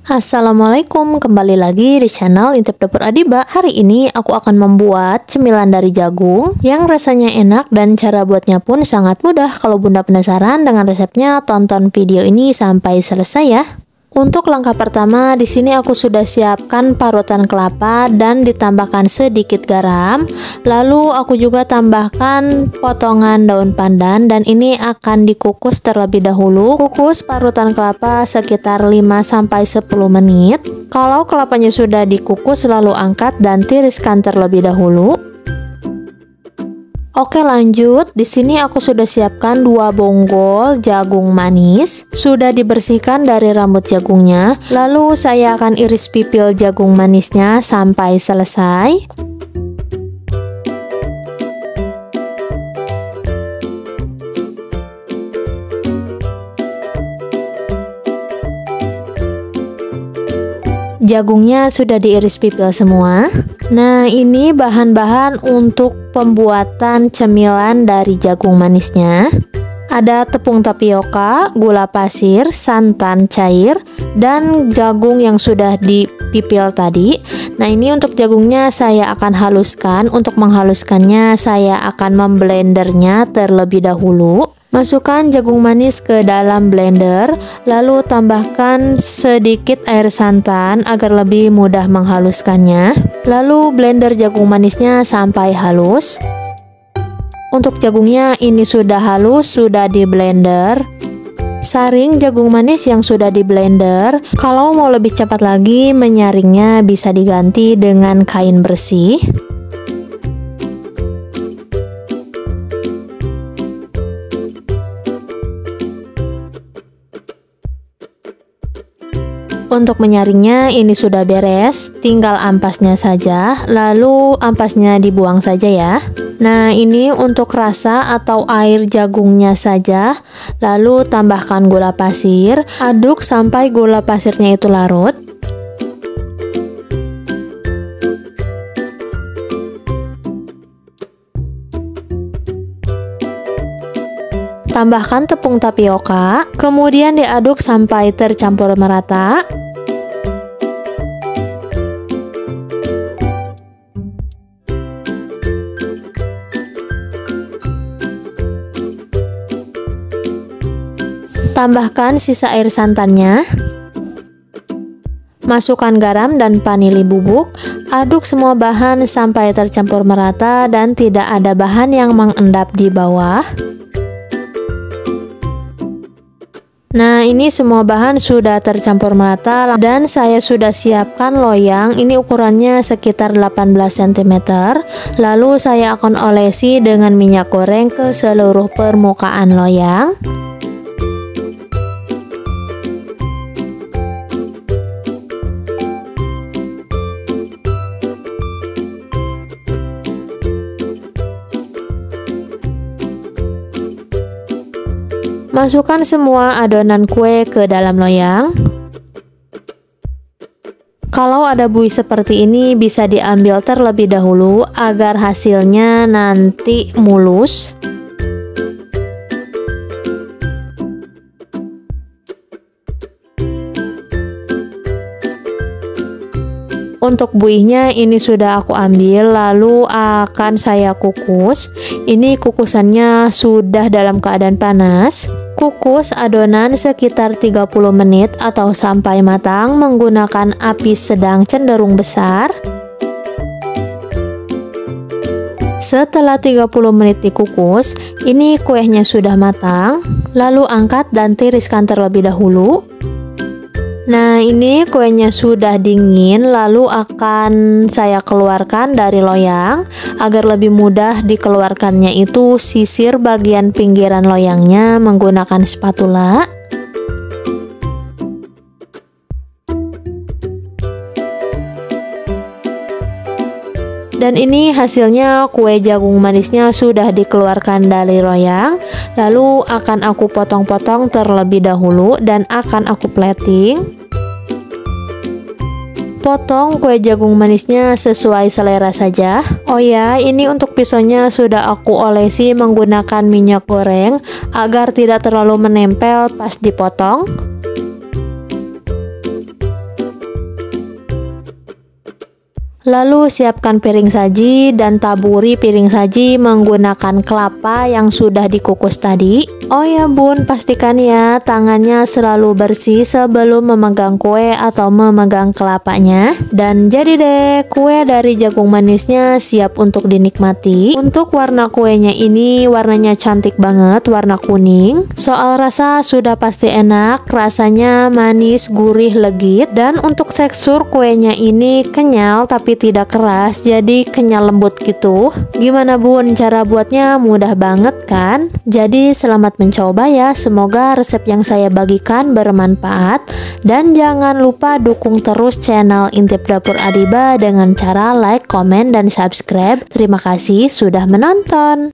Assalamualaikum, kembali lagi di channel Intip Dapur Adiba. Hari ini aku akan membuat cemilan dari jagung yang rasanya enak dan cara buatnya pun sangat mudah. Kalau Bunda penasaran dengan resepnya, tonton video ini sampai selesai ya. Untuk langkah pertama, di sini aku sudah siapkan parutan kelapa dan ditambahkan sedikit garam. Lalu aku juga tambahkan potongan daun pandan dan ini akan dikukus terlebih dahulu. Kukus parutan kelapa sekitar 5-10 menit. Kalau kelapanya sudah dikukus, lalu angkat dan tiriskan terlebih dahulu. Oke, lanjut. Di sini aku sudah siapkan 2 bonggol jagung manis. Sudah dibersihkan dari rambut jagungnya. Lalu saya akan iris pipil jagung manisnya sampai selesai. Jagungnya sudah diiris pipil semua. Nah, ini bahan-bahan untuk pembuatan cemilan dari jagung manisnya. Ada tepung tapioka, gula pasir, santan cair, dan jagung yang sudah dipipil tadi. Nah, ini untuk jagungnya saya akan haluskan. Untuk menghaluskannya saya akan memblendernya terlebih dahulu. Masukkan jagung manis ke dalam blender, lalu tambahkan sedikit air santan agar lebih mudah menghaluskannya. Lalu blender jagung manisnya sampai halus. Untuk jagungnya ini sudah halus, sudah di blender. Saring jagung manis yang sudah di blender. Kalau mau lebih cepat lagi menyaringnya, bisa diganti dengan kain bersih. Untuk menyaringnya ini sudah beres, tinggal ampasnya saja, lalu ampasnya dibuang saja ya. Nah, ini untuk rasa atau air jagungnya saja, lalu tambahkan gula pasir, aduk sampai gula pasirnya itu larut. Tambahkan tepung tapioka, kemudian diaduk sampai tercampur merata. Tambahkan sisa air santannya. Masukkan garam dan vanili bubuk. Aduk semua bahan sampai tercampur merata dan tidak ada bahan yang mengendap di bawah. Nah, ini semua bahan sudah tercampur merata dan saya sudah siapkan loyang. Ini ukurannya sekitar 18 cm. Lalu saya akan olesi dengan minyak goreng ke seluruh permukaan loyang. Masukkan semua adonan kue ke dalam loyang. Kalau ada buih seperti ini bisa diambil terlebih dahulu agar hasilnya nanti mulus. Untuk buihnya ini sudah aku ambil, lalu akan saya kukus. Ini kukusannya sudah dalam keadaan panas. Kukus adonan sekitar 30 menit atau sampai matang menggunakan api sedang cenderung besar. Setelah 30 menit dikukus, ini kuenya sudah matang. Lalu angkat dan tiriskan terlebih dahulu. Nah, ini kuenya sudah dingin, lalu akan saya keluarkan dari loyang. Agar lebih mudah dikeluarkannya itu, sisir bagian pinggiran loyangnya menggunakan spatula. Dan ini hasilnya, kue jagung manisnya sudah dikeluarkan dari loyang. Lalu akan aku potong-potong terlebih dahulu dan akan aku plating. Potong kue jagung manisnya sesuai selera saja. Oh ya, ini untuk pisaunya sudah aku olesi menggunakan minyak goreng agar tidak terlalu menempel pas dipotong. Lalu siapkan piring saji dan taburi piring saji menggunakan kelapa yang sudah dikukus tadi. Oh ya bun, pastikan ya tangannya selalu bersih sebelum memegang kue atau memegang kelapanya. Dan jadi deh, kue dari jagung manisnya siap untuk dinikmati. Untuk warna kuenya ini warnanya cantik banget, warna kuning. Soal rasa sudah pasti enak, rasanya manis, gurih, legit. Dan untuk tekstur kuenya ini kenyal tapi tidak keras, jadi kenyal lembut gitu. Gimana bun, cara buatnya mudah banget kan? Jadi selamat mencoba ya, semoga resep yang saya bagikan bermanfaat. Dan jangan lupa dukung terus channel Intip Dapur Adiba dengan cara like, komen, dan subscribe. Terima kasih sudah menonton.